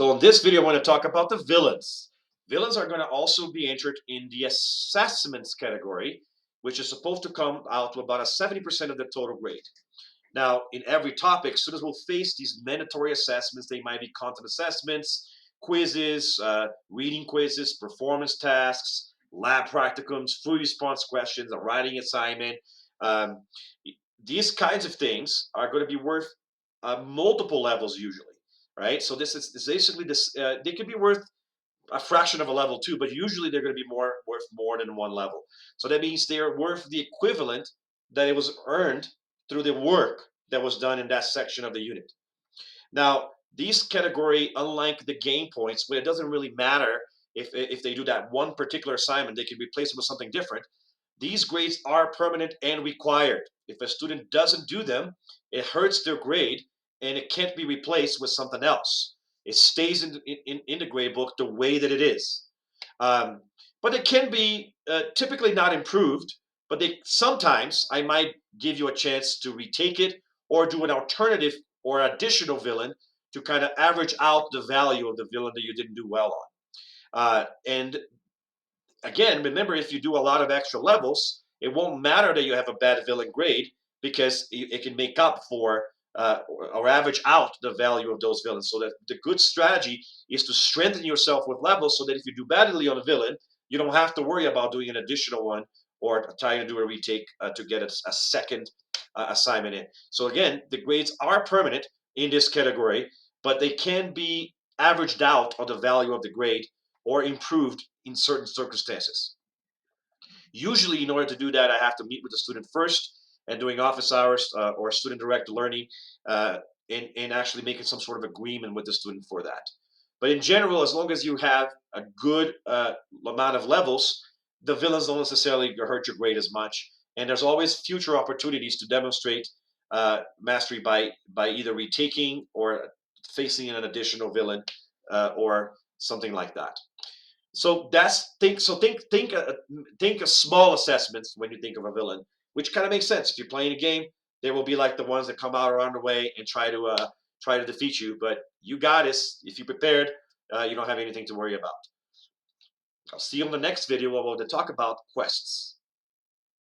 So in this video, I want to talk about the villains. Villains are going to also be entered in the assessments category, which is supposed to come out to about a 70% of the total grade. Now, in every topic, students will face these mandatory assessments. They might be content assessments, quizzes, reading quizzes, performance tasks, lab practicums, full response questions, a writing assignment. Um, these kinds of things are going to be worth multiple levels usually, right? So this basically this. They could be worth a fraction of a level too, but usually they're going to be worth more than one level. So that means they are worth the equivalent that it was earned through the work that was done in that section of the unit. Now, these category, unlike the game points, where it doesn't really matter if they do that one particular assignment, they can replace it with something different. These grades are permanent and required. If a student doesn't do them, it hurts their grade and it can't be replaced with something else. It stays in the grade book the way that it is. Um, but it can be typically not improved, but they sometimes I might give you a chance to retake it or do an alternative or additional villain to kind of average out the value of the villain that you didn't do well on. And again, remember, if you do a lot of extra levels, it won't matter that you have a bad villain grade because it can make up for or average out the value of those villains. So that the good strategy is to strengthen yourself with levels so that if you do badly on a villain, you don't have to worry about doing an additional one or trying to do a retake to get a second assignment in. So again, the grades are permanent in this category, but they can be averaged out on the value of the grade or improved in certain circumstances. Usually, in order to do that, I have to meet with the student first and doing office hours or student directed learning uh, and actually making some sort of agreement with the student for that. But in general, as long as you have a good amount of levels, the villains don't necessarily hurt your grade as much. And there's always future opportunities to demonstrate mastery by either retaking or facing an additional villain or something like that. So that's think of small assessments when you think of a villain, which kind of makes sense. If you're playing a game, there will be like the ones that come out around the way and try to defeat you. But you got this. If you prepared, you don't have anything to worry about. I'll see you on the next video where we'll talk about quests.